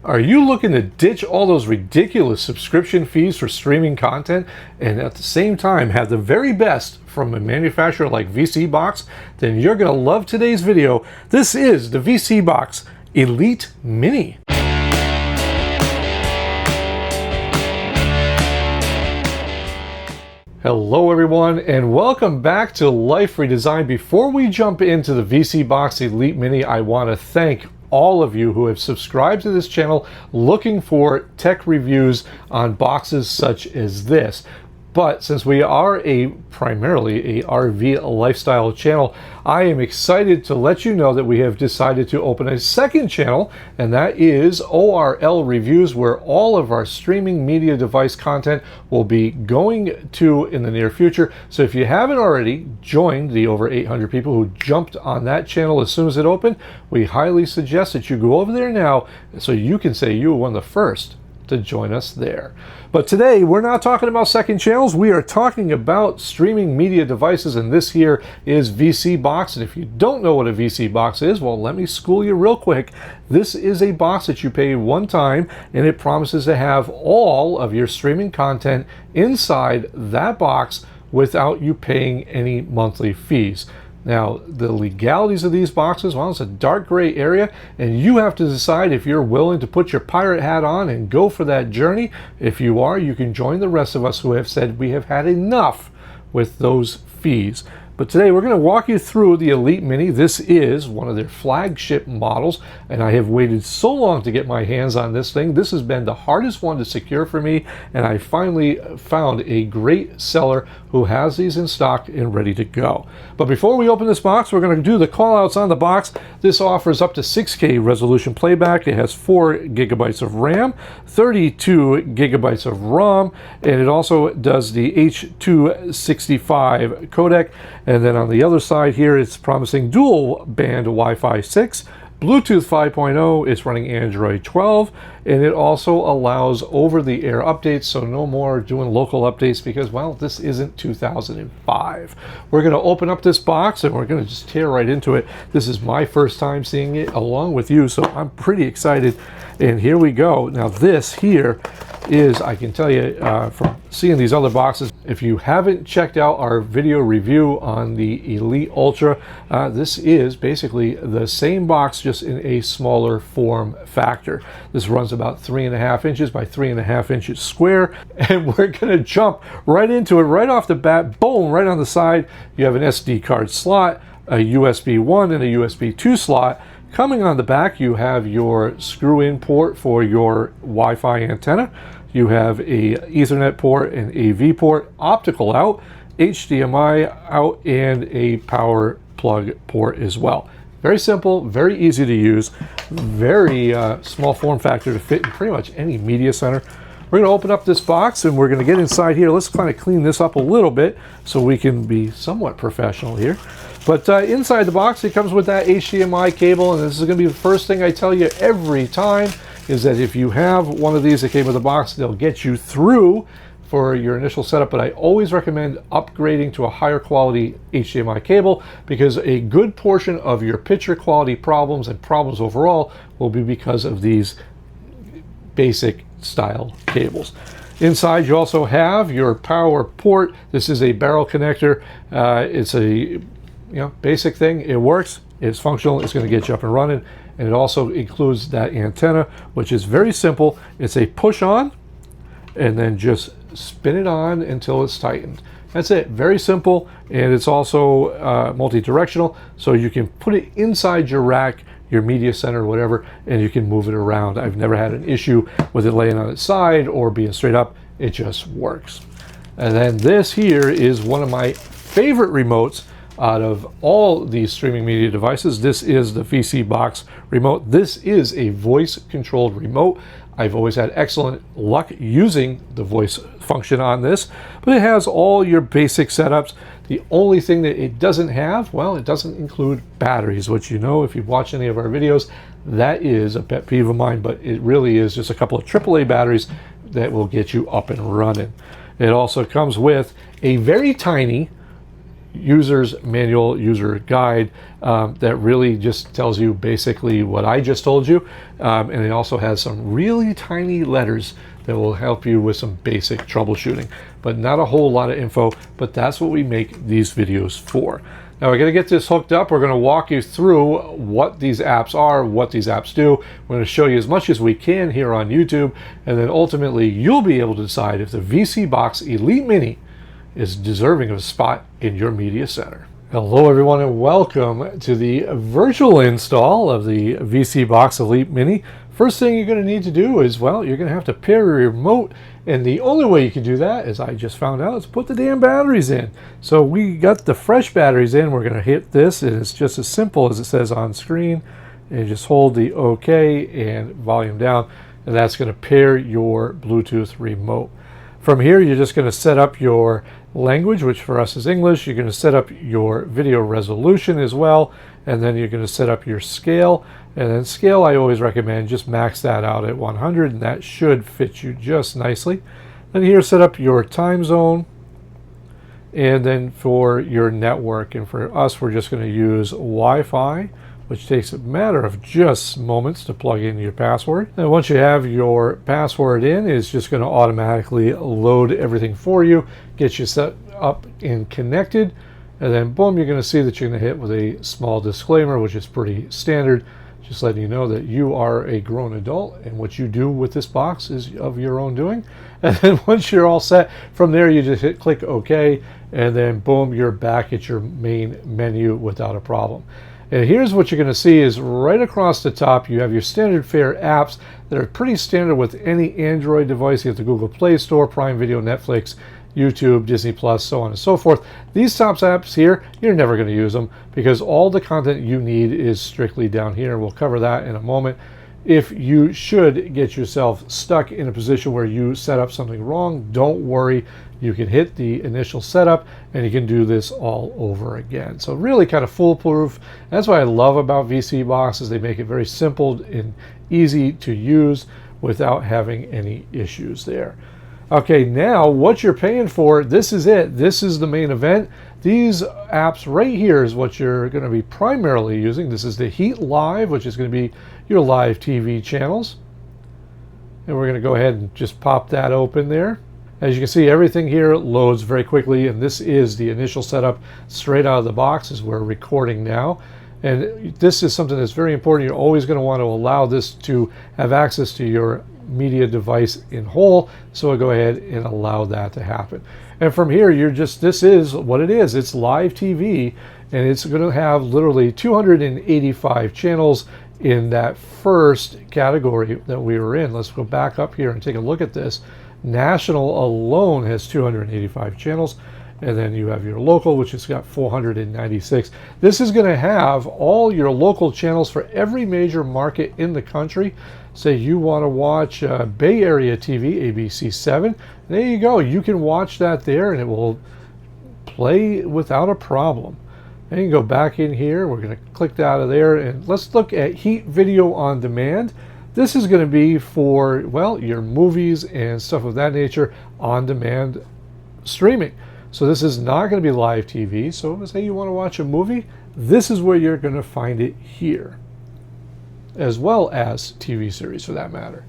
Are you looking to ditch all those ridiculous subscription fees for streaming content and at the same time have the very best from a manufacturer like vSeeBox? Then you're going to love today's video. This is the vSeeBox Elite Mini. Hello everyone and welcome back to Life Redesigned. Before we jump into the vSeeBox Elite Mini, I want to thank all of you who have subscribed to this channel looking for tech reviews on boxes such as this. But since we are primarily a RV lifestyle channel, I am excited to let you know that we have decided to open a second channel, and that is ORL Reviews, where all of our streaming media device content will be going to in the near future. So if you haven't already joined the over 800 people who jumped on that channel as soon as it opened, we highly suggest that you go over there now so you can say you were one of the first to join us there. But today we're not talking about second channels, we are talking about streaming media devices, and this here is vSeeBox. And if you don't know what a vSeeBox is, well, let me school you real quick. This is a box that you pay one time, and it promises to have all of your streaming content inside that box without you paying any monthly fees. Now, the legalities of these boxes, well, it's a dark gray area, and you have to decide if you're willing to put your pirate hat on and go for that journey. If you are, you can join the rest of us who have said we have had enough with those fees. But today we're going to walk you through the Elite Mini. This is one of their flagship models, and I have waited so long to get my hands on this thing. This has been the hardest one to secure for me, and I finally found a great seller who has these in stock and ready to go. But before we open this box, we're going to do the call outs on the box. This offers up to 6K resolution playback. It has 4 gigabytes of RAM, 32 gigabytes of ROM, and it also does the H.265 codec. And then on the other side here, it's promising dual band Wi-Fi 6, Bluetooth 5.0, it's running Android 12, and it also allows over-the-air updates, so no more doing local updates because, well, this isn't 2005. We're going to open up this box and we're going to just tear right into it. This is my first time seeing it along with you, so I'm pretty excited. And here we go. Now this here is, I can tell you from seeing these other boxes, if you haven't checked out our video review on the Elite Ultra, this is basically the same box just in a smaller form factor. This runs about 3.5 inches by 3.5 inches square, and we're going to jump right into it right off the bat. Boom, right on the side you have an SD card slot, a USB 1 and a USB 2 slot. Coming on the back, you have your screw-in port for your Wi-Fi antenna. You have a Ethernet port, an AV port, optical out, HDMI out, and a power plug port as well. Very simple, very easy to use, very small form factor to fit in pretty much any media center. We're going to open up this box and we're going to get inside here. Let's kind of clean this up a little bit so we can be somewhat professional here. But inside the box, it comes with that HDMI cable, and this is going to be the first thing I tell you every time, is that if you have one of these that came with the box, they'll get you through for your initial setup, but I always recommend upgrading to a higher quality HDMI cable because a good portion of your picture quality problems and problems overall will be because of these basic style cables. Inside you also have your power port. This is a barrel connector. It's a basic thing. It works, it's functional, it's going to get you up and running, and it also includes that antenna, which is very simple. It's a push on and then just spin it on until it's tightened. That's it, very simple, and it's also multi-directional, so you can put it inside your rack, your media center, whatever, and you can move it around. I've never had an issue with it laying on its side or being straight up. It just works. And then this here is one of my favorite remotes out of all these streaming media devices. This is the vSeeBox remote. This is a voice controlled remote. I've always had excellent luck using the voice function on this, but it has all your basic setups. The only thing that it doesn't have, well, it doesn't include batteries, which, you know, if you've watched any of our videos, that is a pet peeve of mine, but it really is just a couple of AAA batteries that will get you up and running. It also comes with a very tiny user's manual, user guide that really just tells you basically what I just told you. And it also has some really tiny letters that will help you with some basic troubleshooting, but not a whole lot of info, but that's what we make these videos for. Now we're going to get this hooked up. We're going to walk you through what these apps are, what these apps do. We're going to show you as much as we can here on YouTube, and then ultimately you'll be able to decide if the vSeeBox Elite Mini is deserving of a spot in your media center. Hello everyone and welcome to the virtual install of the vSeeBox Elite Mini. First thing you're going to need to do is, well, you're going to have to pair your remote, and the only way you can do that, as I just found out, is put the damn batteries in. So we got the fresh batteries in. We're going to hit this, and it's just as simple as it says on screen. And just hold the OK and volume down, and that's going to pair your Bluetooth remote. From here, you're just going to set up your language, which for us is English. You're going to set up your video resolution as well, and then you're going to set up your scale. And then scale, I always recommend just max that out at 100, and that should fit you just nicely. Then here, set up your time zone, and then for your network. And for us, we're just going to use Wi-Fi, which takes a matter of just moments to plug in your password. And once you have your password in, it's just going to automatically load everything for you, get you set up and connected, and then boom, you're going to see that you're going to hit with a small disclaimer, which is pretty standard, just letting you know that you are a grown adult and what you do with this box is of your own doing. And then once you're all set, from there you just click OK, and then boom, you're back at your main menu without a problem. And here's what you're going to see is right across the top, you have your standard fare apps that are pretty standard with any Android device. You have the Google Play Store, Prime Video, Netflix, YouTube, Disney Plus, so on and so forth. These top apps here, you're never going to use them because all the content you need is strictly down here. We'll cover that in a moment. If you should get yourself stuck in a position where you set up something wrong, don't worry. You can hit the initial setup and you can do this all over again. So really kind of foolproof. That's what I love about vSeeBox is they make it very simple and easy to use without having any issues there. Okay, now what you're paying for, this is it. This is the main event. These apps right here is what you're going to be primarily using. This is the Heat Live, which is going to be your live TV channels. And we're going to go ahead and just pop that open there. As you can see, everything here loads very quickly, and this is the initial setup straight out of the box as we're recording now. And this is something that's very important. You're always going to want to allow this to have access to your media device in whole, so we'll go ahead and allow that to happen. And from here, this is what it is. It's live TV, and it's going to have literally 285 channels in that first category that we were in. Let's go back up here and take a look at this. National alone has 285 channels, and then you have your local, which has got 496. This is going to have all your local channels for every major market in the country. Say you want to watch Bay Area TV, ABC7, there you go. You can watch that there and it will play without a problem. And you can go back in here. We're going to click out of there, and let's look at Heat Video on Demand. This is going to be for, well, your movies and stuff of that nature on demand streaming. So this is not going to be live TV. So let's say you want to watch a movie, this is where you're going to find it here, as well as TV series for that matter.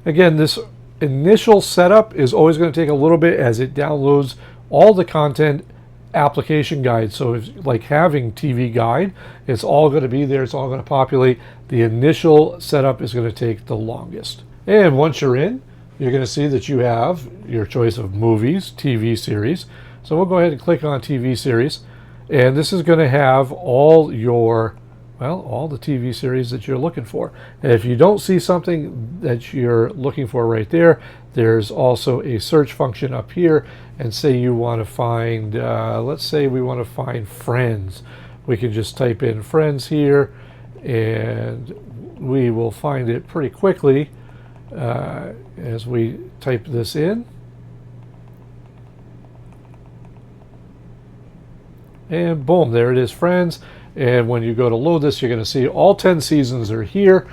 Again, this initial setup is always going to take a little bit as it downloads all the content application guide. So if, like having TV guide, it's all going to be there. It's all going to populate. The initial setup is going to take the longest. And once you're in, you're going to see that you have your choice of movies, TV series. So we'll go ahead and click on TV series. And this is going to have all your, well, all the TV series that you're looking for. And if you don't see something that you're looking for right there, there's also a search function up here. And say you want to find, let's say we want to find Friends. We can just type in Friends here, and we will find it pretty quickly as we type this in. And boom, there it is, Friends. And when you go to load this, you're going to see all 10 seasons are here.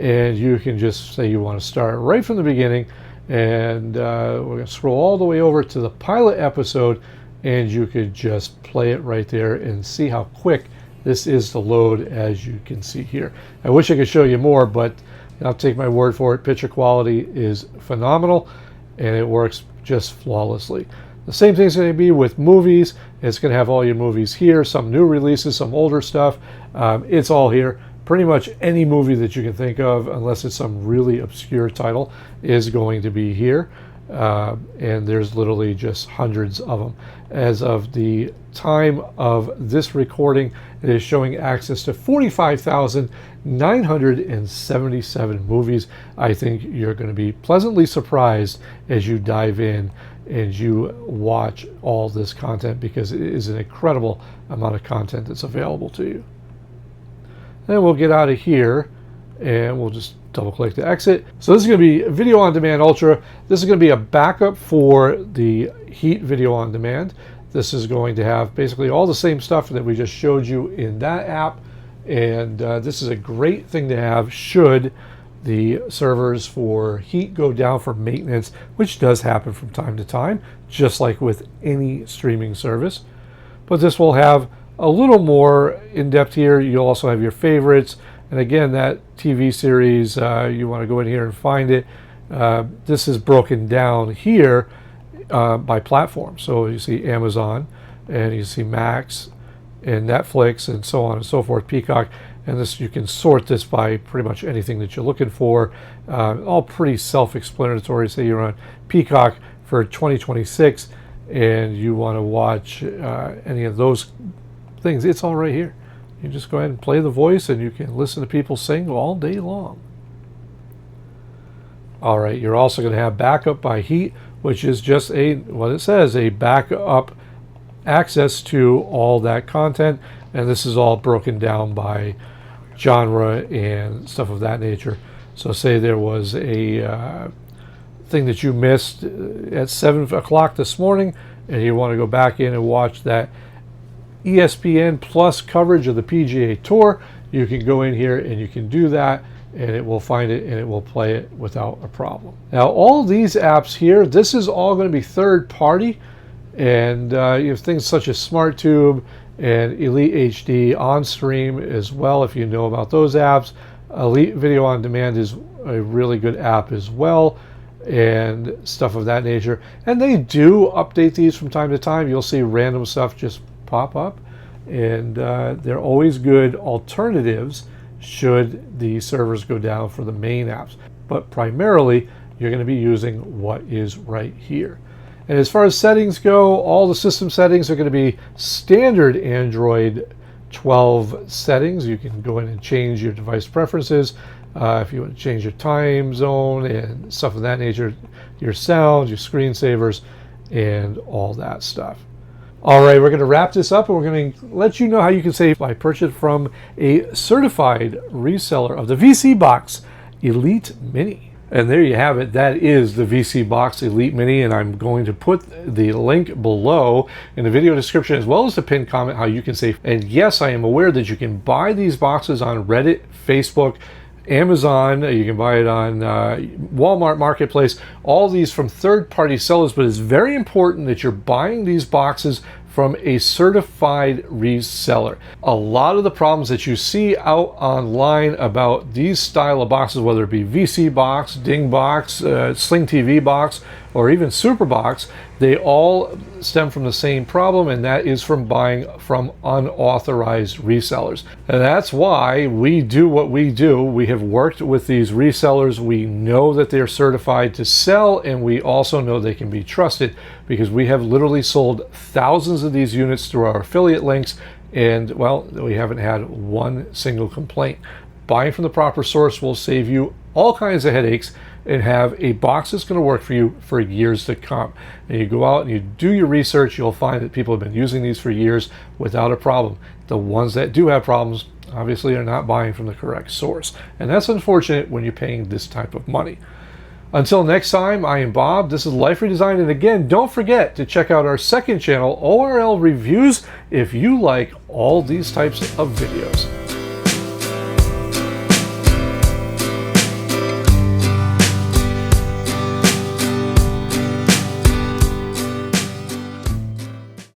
And you can just say you want to start right from the beginning. And we're going to scroll all the way over to the pilot episode. and you could just play it right there and see how quick this is to load, as you can see here. I wish I could show you more, but I'll take my word for it. Picture quality is phenomenal, and it works just flawlessly. The same thing's going to be with movies. It's going to have all your movies here, some new releases, some older stuff. It's all here. Pretty much any movie that you can think of, unless it's some really obscure title, is going to be here. And there's literally just hundreds of them. As of the time of this recording, it is showing access to 45,977 movies. I think you're going to be pleasantly surprised as you dive in and you watch all this content, because it is an incredible amount of content that's available to you. Then we'll get out of here and we'll just double click to exit. So this is going to be Video on Demand Ultra. This is going to be a backup for the Heat Video on Demand. This is going to have basically all the same stuff that we just showed you in that app, and this is a great thing to have should the servers for Heat go down for maintenance, which does happen from time to time, just like with any streaming service. But this will have a little more in-depth here. You'll also have your favorites, and again, that TV series, you want to go in here and find it. This is broken down here by platform. So you see Amazon, and you see Max, and Netflix, and so on and so forth, Peacock. And this, you can sort this by pretty much anything that you're looking for. All pretty self-explanatory. Say you're on Peacock for 2026, and you want to watch any of those things. It's all right here. You just go ahead and play the voice, and you can listen to people sing all day long. All right, you're also going to have backup by Heat, which is just what it says, a backup access to all that content. And this is all broken down by genre and stuff of that nature. So say there was a thing that you missed at 7 o'clock this morning, and you want to go back in and watch that ESPN Plus coverage of the PGA Tour, you can go in here and you can do that, and it will find it and it will play it without a problem. Now, all these apps here, this is all going to be third party, and you have things such as SmartTube and Elite HD on stream as well, if you know about those apps. Elite Video on Demand is a really good app as well, and stuff of that nature. And they do update these from time to time. You'll see random stuff just pop up, and they're always good alternatives should the servers go down for the main apps. But primarily, you're going to be using what is right here. And as far as settings go, all the system settings are going to be standard Android 12 settings. You can go in and change your device preferences if you want to change your time zone and stuff of that nature, your sound, your screensavers, and all that stuff. All right, we're going to wrap this up, and we're going to let you know how you can save by purchase from a certified reseller of the vSeeBox Elite Mini. And there you have it. That is the vSeeBox Elite Mini, and I'm going to put the link below in the video description, as well as the pinned comment, how you can save. And yes, I am aware that you can buy these boxes on Reddit, Facebook, Amazon. You can buy it on Walmart Marketplace, all these from third-party sellers, but it's very important that you're buying these boxes from a certified reseller. A lot of the problems that you see out online about these style of boxes, whether it be vSeeBox, Dingbox, Sling TV Box, or even SuperBox, they all stem from the same problem, and that is from buying from unauthorized resellers. And that's why we do what we do. We have worked with these resellers. We know that they're certified to sell, and we also know they can be trusted, because we have literally sold thousands of these units through our affiliate links, and well, we haven't had one single complaint. Buying from the proper source will save you all kinds of headaches and have a box that's going to work for you for years to come. And you go out and you do your research, you'll find that people have been using these for years without a problem. The ones that do have problems obviously are not buying from the correct source, and that's unfortunate when you're paying this type of money. Until next time, I am Bob. This is Life Redesigned, and again, don't forget to check out our second channel, ORL Reviews, if you like all these types of videos.